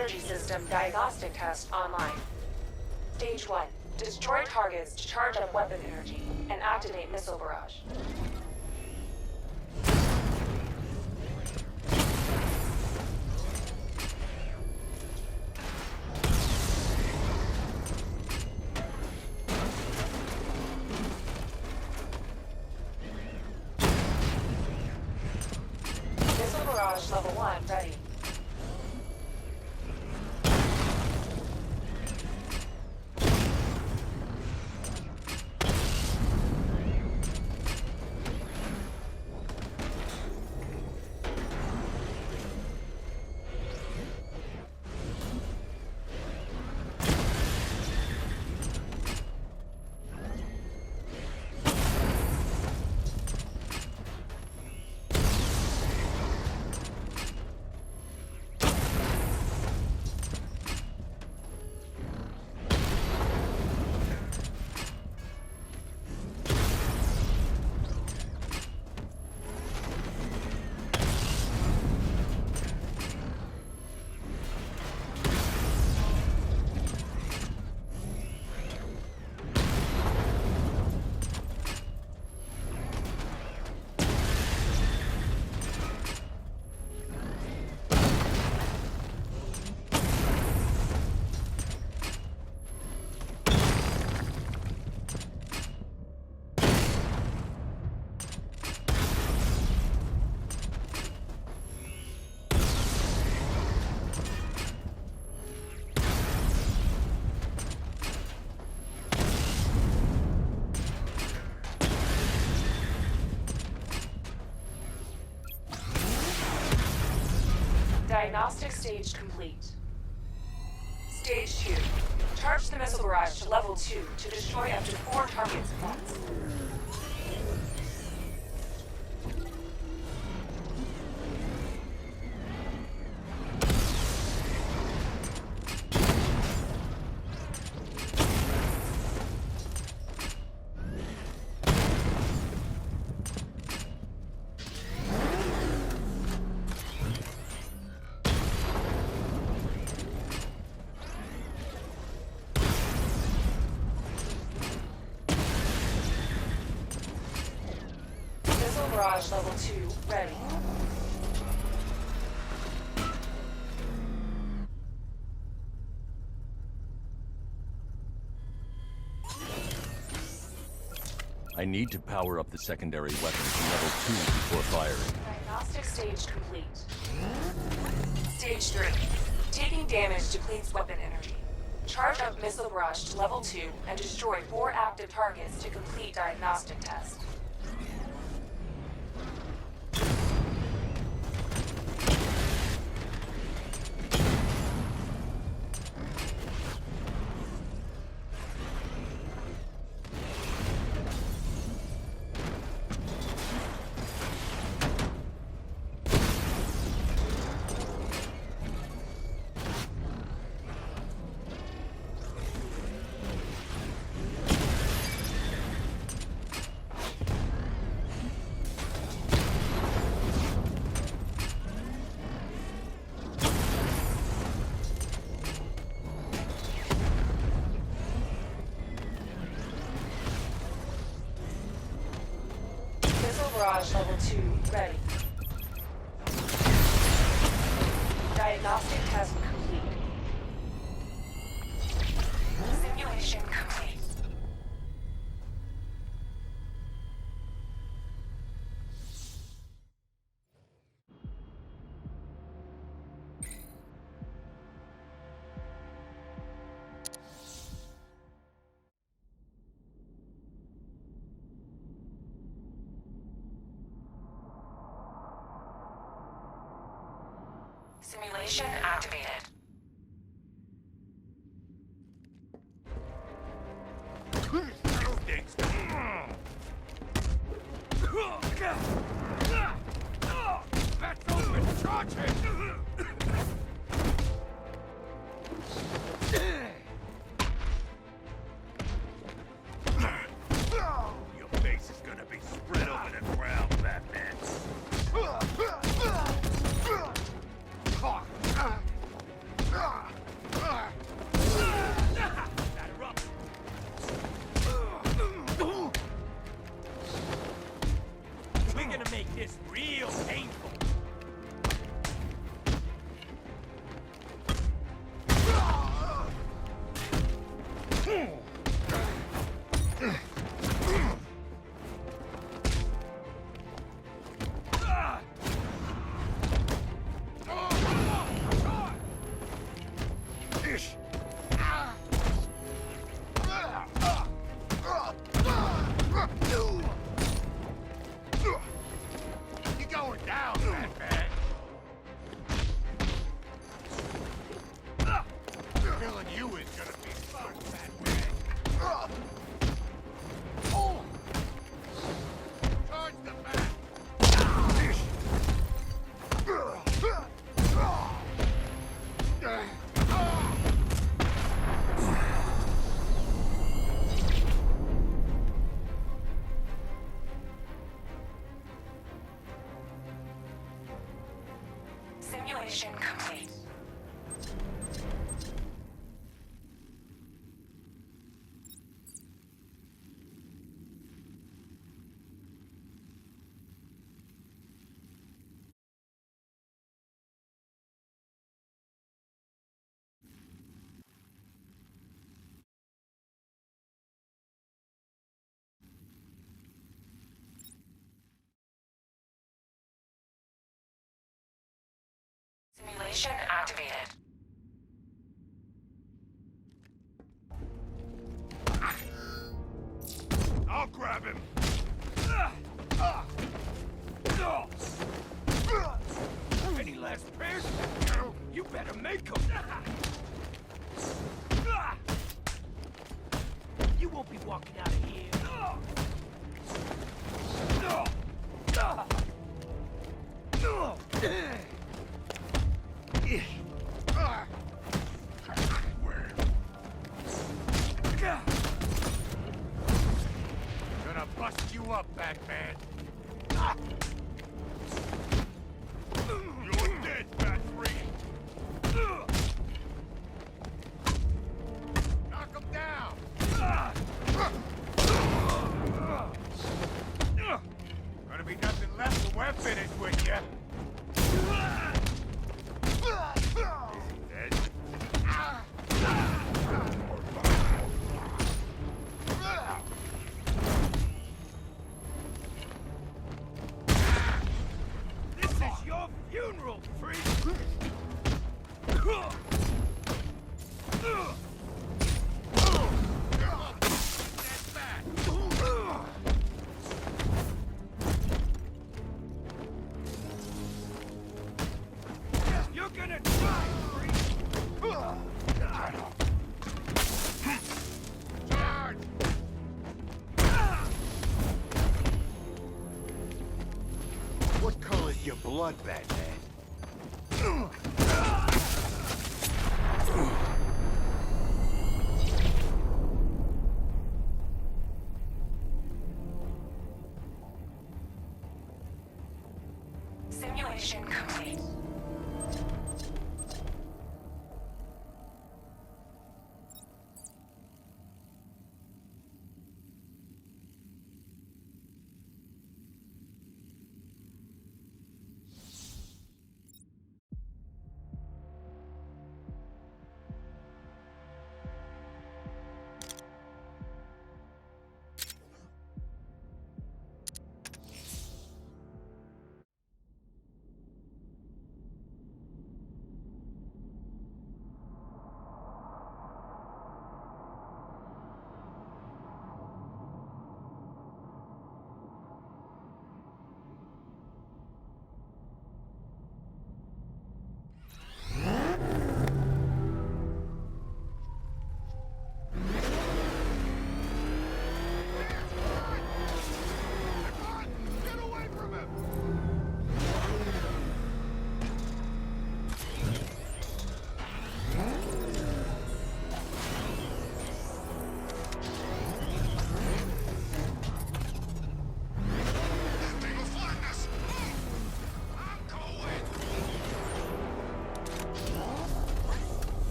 energy system diagnostic test online. Stage 1. Destroy targets to charge up weapon energy and activate missile barrage. Missile barrage level 1 ready. Diagnostic stage complete. Stage 2. Charge the missile barrage to level 2 to destroy up to 4 targets at once. Barrage level 2 ready. I need to power up the secondary weapon to level 2 before firing. Diagnostic stage complete. Stage 3. Taking damage depletes weapon energy. Charge up missile barrage to level 2 and destroy 4 active targets to complete diagnostic test. Barrage level 2 ready. Diagnostic test complete. Simulation complete. Simulation activated. That's open! Charge it! Your face is gonna be spread over the ground, Batman. Simulation complete. Simulation activated. I'll grab him. Any last prayers? You better make them. You won't be walking out of here. Gonna bust you up, Batman. You're dead, Bat-Free. Knock him down. Gonna be nothing left when we're finished with you. Dead. This is your funeral, freak! That's bad. You're gonna die, freak! Charge! What color's your blood, Batman? Simulation complete.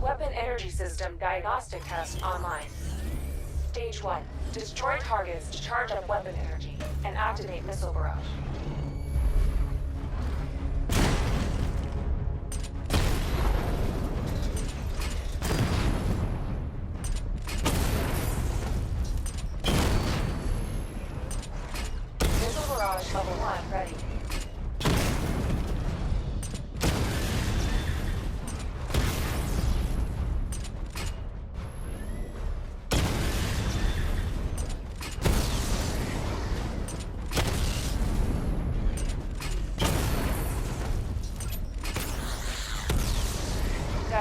Weapon energy system diagnostic test online. Stage 1. Destroy targets to charge up weapon energy and activate missile barrage.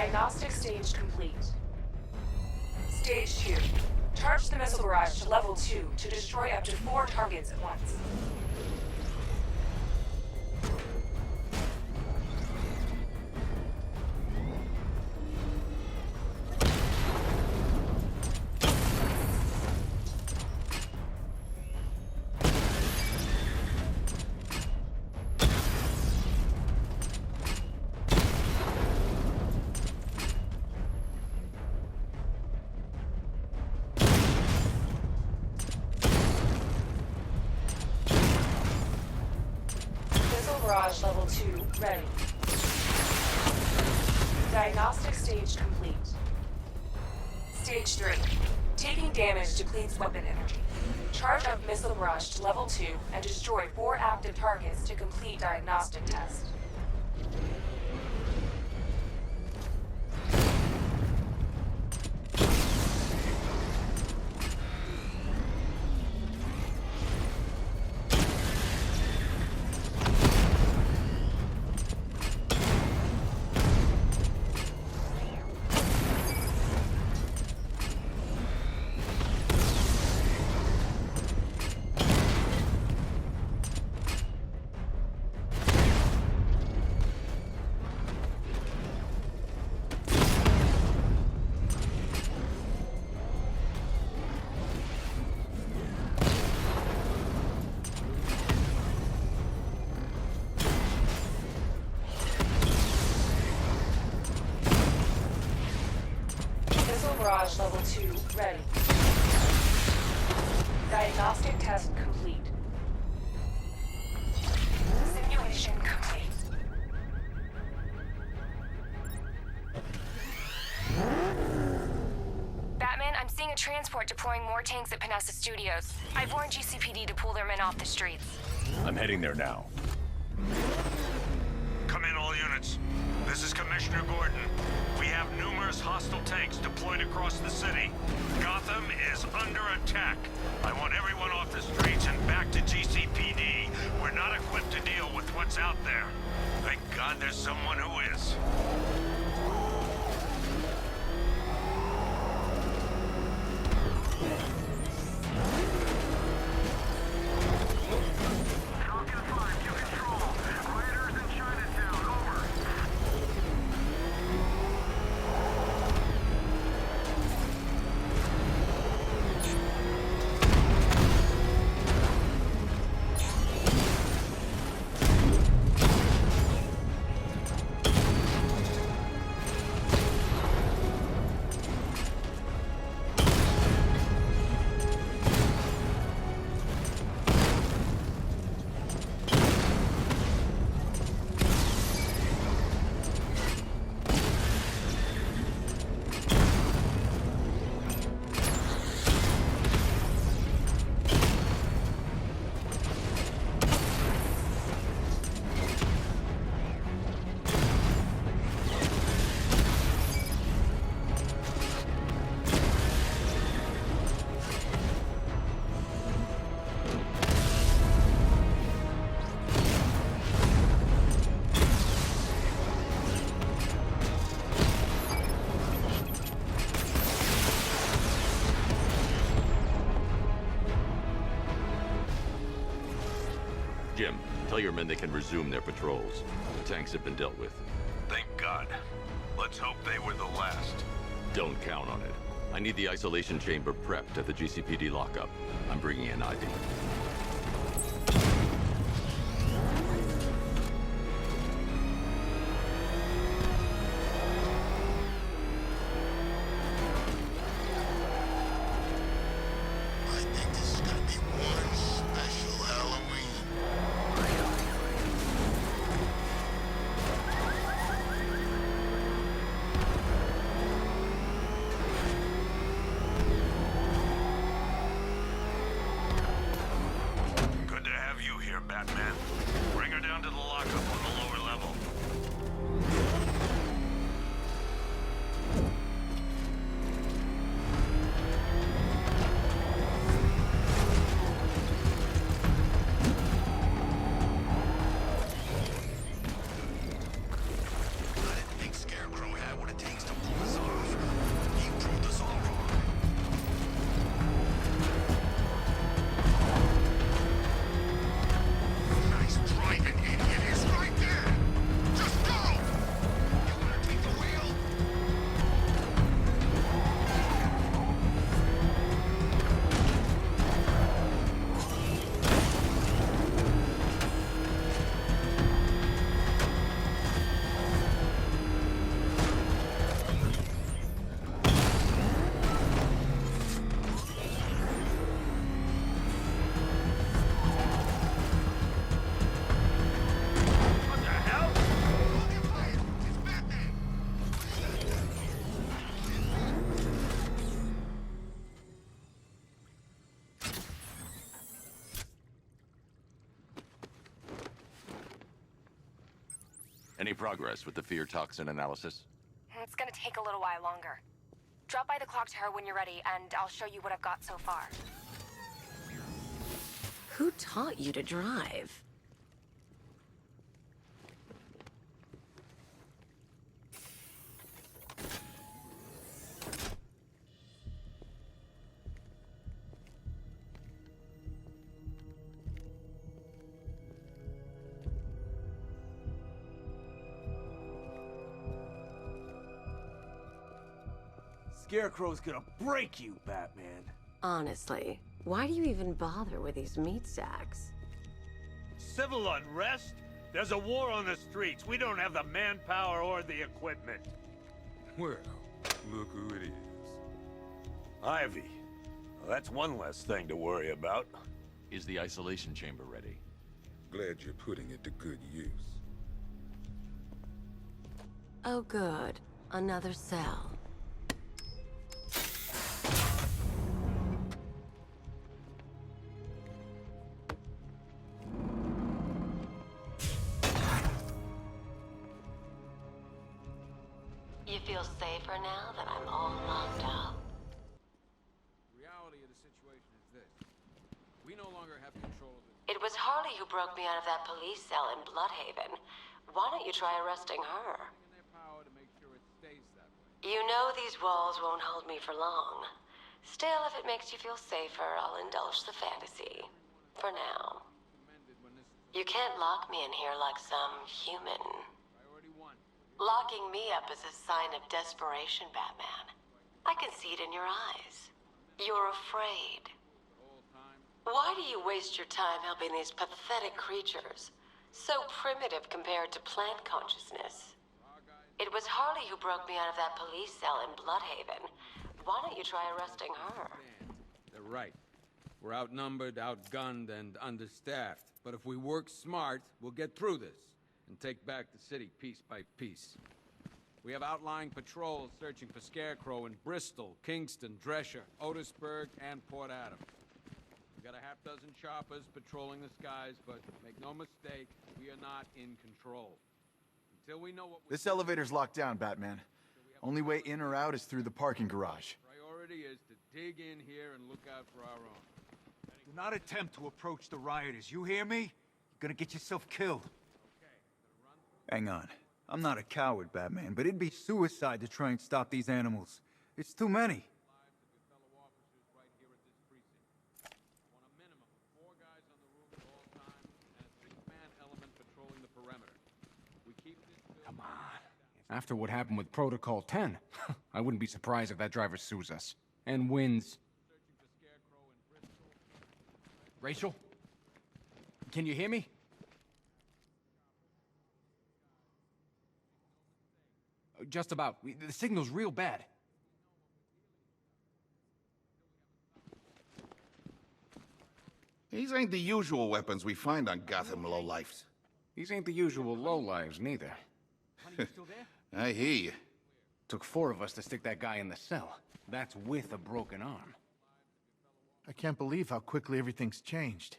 Diagnostic stage complete. Stage 2. Charge the missile barrage to level 2 to destroy up to 4 targets at once. Barrage level 2 ready. Diagnostic stage complete. Stage 3. Taking damage depletes weapon energy. Charge up missile barrage to level 2 and destroy 4 active targets to complete diagnostic test. Barrage level 2 ready. Diagnostic test complete. Simulation complete. Batman, I'm seeing a transport deploying more tanks at Panessa Studios. I've warned GCPD to pull their men off the streets. I'm heading there now. Come in, all units. This is Commissioner Gordon. We have numerous hostile tanks deployed across the city. Gotham is under attack. I want everyone off the streets and back to GCPD. We're not equipped to deal with what's out there. Thank God there's someone who is. Jim, tell your men they can resume their patrols. The tanks have been dealt with. Thank God. Let's hope they were the last. Don't count on it. I need the isolation chamber prepped at the GCPD lockup. I'm bringing in Ivy. I think this is gonna be one special Halloween. Any progress with the fear toxin analysis? It's gonna take a little while longer. Drop by the clock tower when you're ready, and I'll show you what I've got so far. Who taught you to drive? Scarecrow's gonna break you, Batman. Honestly, why do you even bother with these meat sacks? Civil unrest? There's a war on the streets. We don't have the manpower or the equipment. Well, look who it is. Ivy. Well, that's one less thing to worry about. Is the isolation chamber ready? Glad you're putting it to good use. Oh good, another cell. You feel safer now that I'm all locked up? The reality of the situation is this. We no longer have control of it. It was Harley who broke me out of that police cell in Bloodhaven. Why don't you try arresting her? In their power to make sure it stays that way. You know these walls won't hold me for long. Still, if it makes you feel safer, I'll indulge the fantasy. For now. Commended when this is You can't lock me in here like some human. priority one. Locking me up is a sign of desperation, Batman. I can see it in your eyes. You're afraid. The whole time. Why do you waste your time helping these pathetic creatures? So primitive compared to plant consciousness. It was Harley who broke me out of that police cell in Bloodhaven. Why don't you try arresting her? They're right. We're outnumbered, outgunned, and understaffed. But if we work smart, we'll get through this and take back the city piece by piece. We have outlying patrols searching for Scarecrow in Bristol, Kingston, Drescher, Otisburg, and Port Adams. We got a half-dozen choppers patrolling the skies, but make no mistake, we are not in control. Until we know what This elevator's locked down, Batman. Only way in or out is through the parking garage. priority is to dig in here and look out for our own. Do not attempt to approach the rioters, you hear me? You're gonna get yourself killed. Hang on. I'm not a coward, Batman, but it'd be suicide to try and stop these animals. It's too many. Fellow officers right here at this precinct. I want a minimum of 4 guys on the roof at all times and a 6-man element patrolling the perimeter. We keep this building. Come on. After what happened with Protocol 10, I wouldn't be surprised if that driver sues us. And wins. Searching for Scarecrow in Bristol. Rachel? Can you hear me? Just about. The signal's real bad. These ain't the usual weapons we find on Gotham lowlifes. These ain't the usual lowlives, neither. Honey, you still there? I hear you. Took 4 of us to stick that guy in the cell. That's with a broken arm. I can't believe how quickly everything's changed.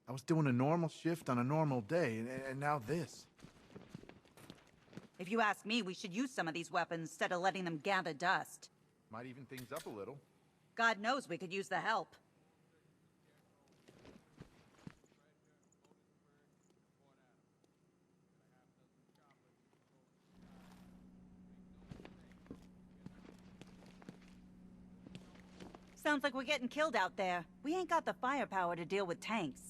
I was doing a normal shift on a normal day, and now this. If you ask me, we should use some of these weapons instead of letting them gather dust. Might even things up a little. God knows we could use the help. Sounds like we're getting killed out there. We ain't got the firepower to deal with tanks.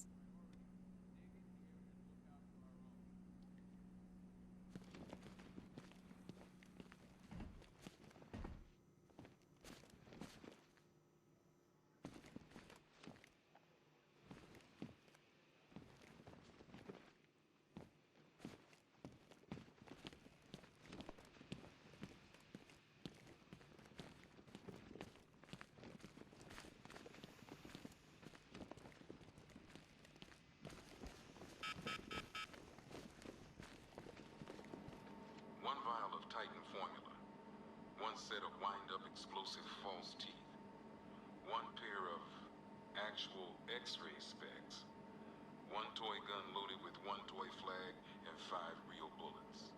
One vial of Titan formula. One set of wind-up explosive false teeth. One pair of actual X-ray specs. One toy gun loaded with one toy flag and 5 real bullets.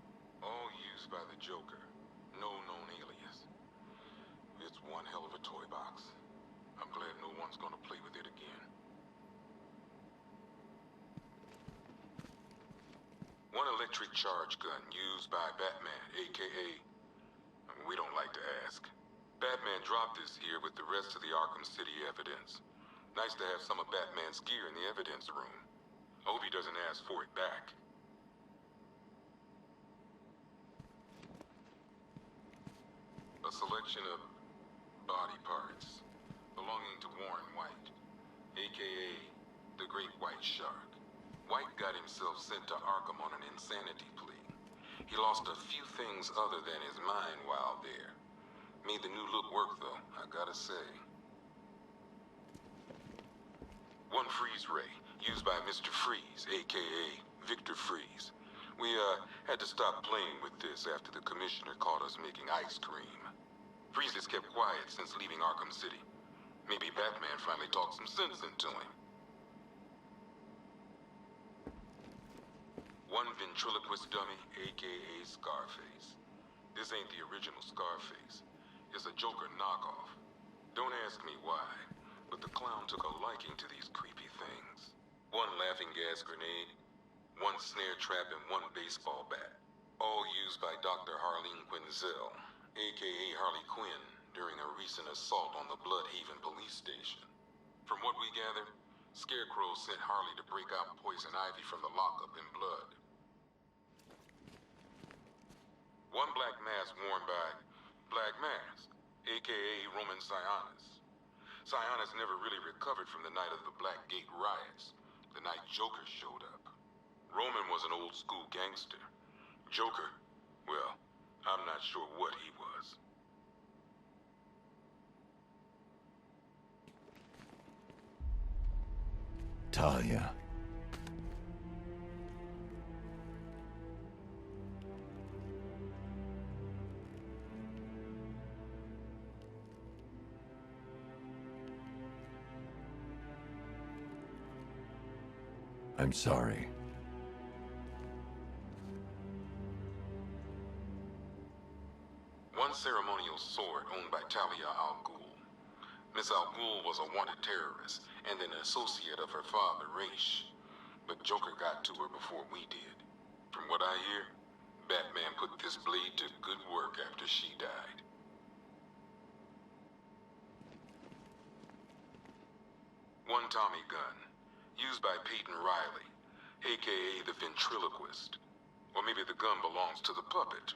all used by the Joker. No known alias. It's one hell of a toy box. I'm glad no one's gonna play with it again. One electric charge gun used by Batman, aka... we don't like to ask. Batman dropped this here with the rest of the Arkham City evidence. Nice to have some of Batman's gear in the evidence room. I hope he doesn't ask for it back. A selection of body parts belonging to Warren White, aka the Great White Shark. White got himself sent to Arkham on an insanity plea. He lost a few things other than his mind while there. Made the new look work though, I gotta say. One freeze ray, used by Mr. Freeze, aka Victor Freeze. We had to stop playing with this after the commissioner caught us making ice cream. Freeze has kept quiet since leaving Arkham City. Maybe Batman finally talked some sense into him. One ventriloquist dummy, aka Scarface. This ain't the original Scarface. It's a Joker knockoff. Don't ask me why, but the clown took a liking to these creepy things. One laughing gas grenade, one snare trap, and one baseball bat. All used by Dr. Harleen Quinzel, aka Harley Quinn, during a recent assault on the Bloodhaven police station. From what we gather, Scarecrow sent Harley to break out Poison Ivy from the lockup in blood. One black mask worn by Black Mask, aka Roman Sionis. Sionis never really recovered from the night of the Black Gate riots, the night Joker showed up. Roman was an old school gangster. Joker, well, I'm not sure what he was. Talia. I'm sorry. One ceremonial sword owned by Talia al Ghul. Miss al Ghul was a wanted terrorist and an associate of her father, Raish. But Joker got to her before we did. From what I hear, Batman put this blade to good work after she died. One Tommy gun, used by Peyton Riley, aka the Ventriloquist. Or maybe the gun belongs to the puppet.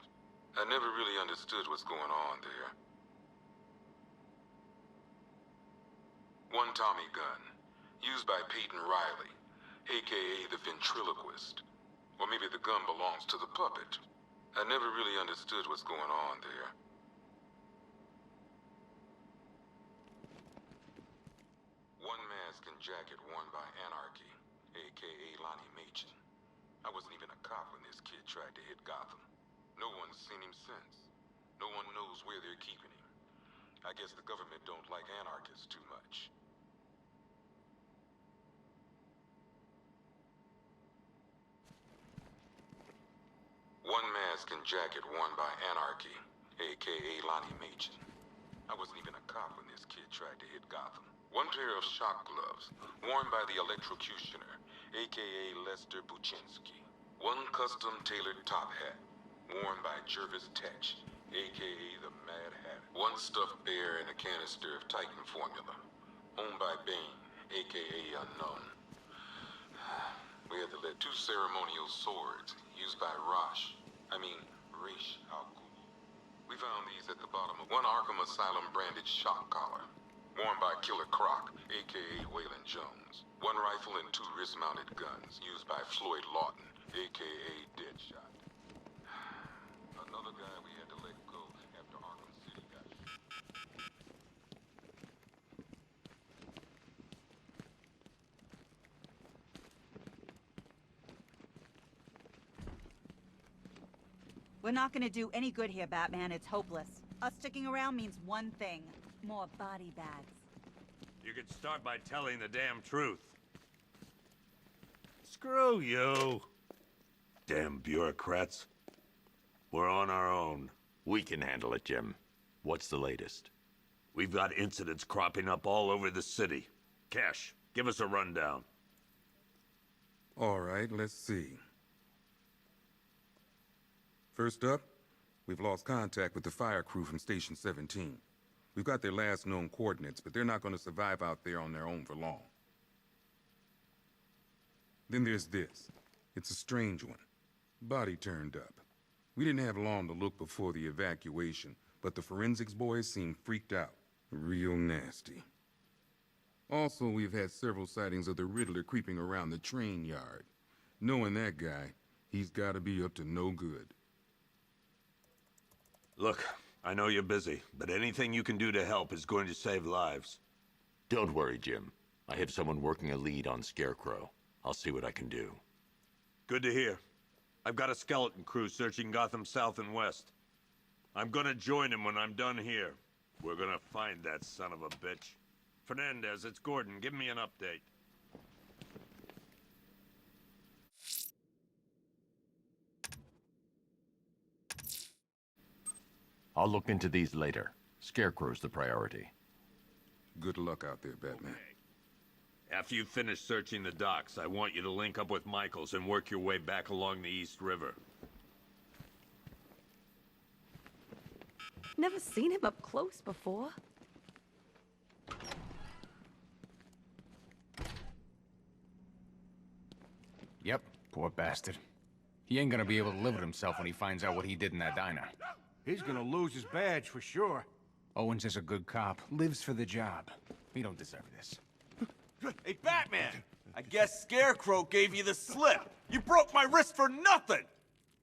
I never really understood what's going on there. One Tommy gun, used by Peyton Riley, aka the Ventriloquist. Or maybe the gun belongs to the puppet. I never really understood what's going on there. One mask and jacket worn by Anarchy, aka Lonnie Machin. I wasn't even a cop when this kid tried to hit Gotham. No one's seen him since. No one knows where they're keeping him. I guess the government don't like anarchists too much. One mask and jacket worn by Anarchy, aka Lonnie Machin. I wasn't even a cop when this kid tried to hit Gotham. One pair of shock gloves, worn by the electrocutioner, aka Lester Buczynski. One custom-tailored top hat, worn by Jervis Tetch, aka the Mad Hatter. One stuffed bear in a canister of Titan formula, owned by Bane, aka Unknown. We had to let two ceremonial swords, used by Raish al Ghul. We found these at the bottom of one Arkham Asylum branded shock collar, worn by Killer Croc, aka Waylon Jones. One rifle and two wrist-mounted guns, used by Floyd Lawton, aka Deadshot. Another guy we had to let go after Arkham City got shot. We're not gonna do any good here, Batman. It's hopeless. Us sticking around means one thing. More body bags. You could start by telling the damn truth. Screw you. Damn bureaucrats. We're on our own. We can handle it, Jim. What's the latest? We've got incidents cropping up all over the city. Cash, give us a rundown. All right, let's see. First up, we've lost contact with the fire crew from Station 17. We've got their last known coordinates, but they're not going to survive out there on their own for long. Then there's this. It's a strange one. Body turned up. We didn't have long to look before the evacuation, but the forensics boys seemed freaked out. Real nasty. Also, we've had several sightings of the Riddler creeping around the train yard. Knowing that guy, he's got to be up to no good. Look, I know you're busy, but anything you can do to help is going to save lives. Don't worry, Jim. I have someone working a lead on Scarecrow. I'll see what I can do. Good to hear. I've got a skeleton crew searching Gotham south and west. I'm gonna join him when I'm done here. We're gonna find that son of a bitch. Fernandez, it's Gordon. Give me an update. I'll look into these later. Scarecrow's the priority. Good luck out there, Batman. After you finish searching the docks, I want you to link up with Michaels and work your way back along the East River. Never seen him up close before. Yep, poor bastard. He ain't gonna be able to live with himself when he finds out what he did in that diner. He's gonna lose his badge for sure. Owens is a good cop, lives for the job. He don't deserve this. Hey, Batman! I guess Scarecrow gave you the slip. You broke my wrist for nothing!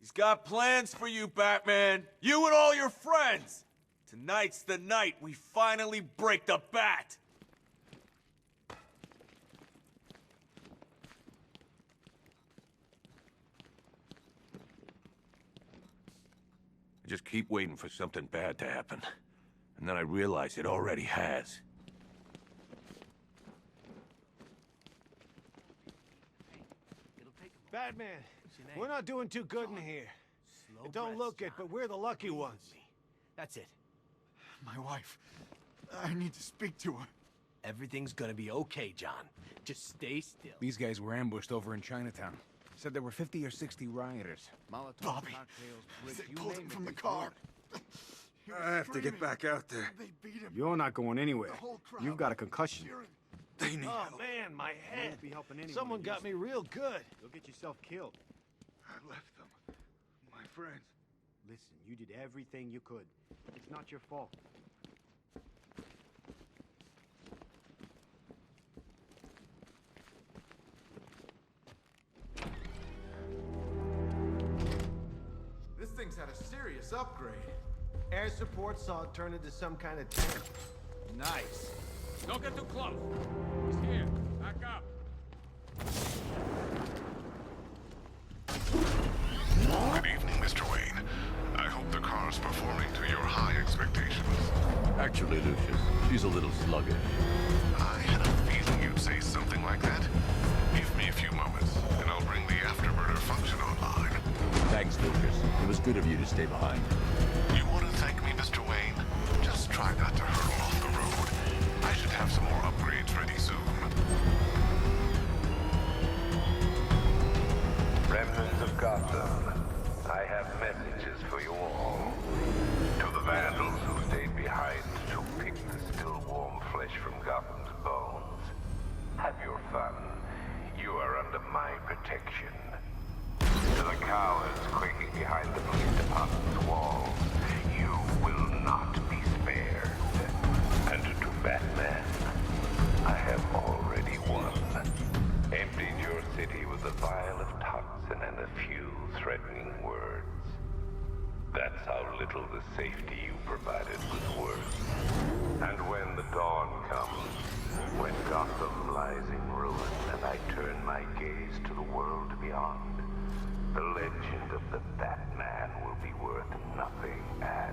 He's got plans for you, Batman. You and all your friends. Tonight's the night we finally break the bat. I just keep waiting for something bad to happen. And then I realize it already has. Batman, we're not doing too good in here. It don't look it, but we're the lucky ones. That's it. My wife. I need to speak to her. Everything's gonna be okay, John. Just stay still. These guys were ambushed over in Chinatown. Said there were 50 or 60 rioters. Molotov Bobby, cocktails, they you pulled name him it, from the they car. I have to get back out there. They beat him. You're not going anywhere. The whole crowd You've got a concussion. cheering. They need help. Man, my head. Won't be helping anyone. Someone got me real good. You'll get yourself killed. I left them. My friends. Listen, you did everything you could. It's not your fault. This thing's had a serious upgrade. Air support saw it turn into some kind of tank. Nice. Don't get too close. He's here. Back up. Good evening, Mr. Wayne. I hope the car's performing to your high expectations. Actually, Lucius, she's a little sluggish. I had a feeling you'd say something like that. Give me a few moments, and I'll bring the afterburner function online. Thanks, Lucius. It was good of you to stay behind. You want to thank me, Mr. Wayne? Just try not to hurtle off the road. I should have some more upgrades ready soon. Remnants of Gotham, I have messages for you all. To the vandals who stayed behind to pick the still warm flesh from Gotham's bones, have your fun. You are under my protection. To the cowards quaking behind the police department's walls, you will not be spared. And to Batman, I have already won. Emptied your city with a vial of toxin and a few threatening words. That's how little the safety you provided was worth. And when the dawn comes, when Gotham lies in ruin and I turn my gaze to the world beyond, the legend of the Batman will be worth nothing as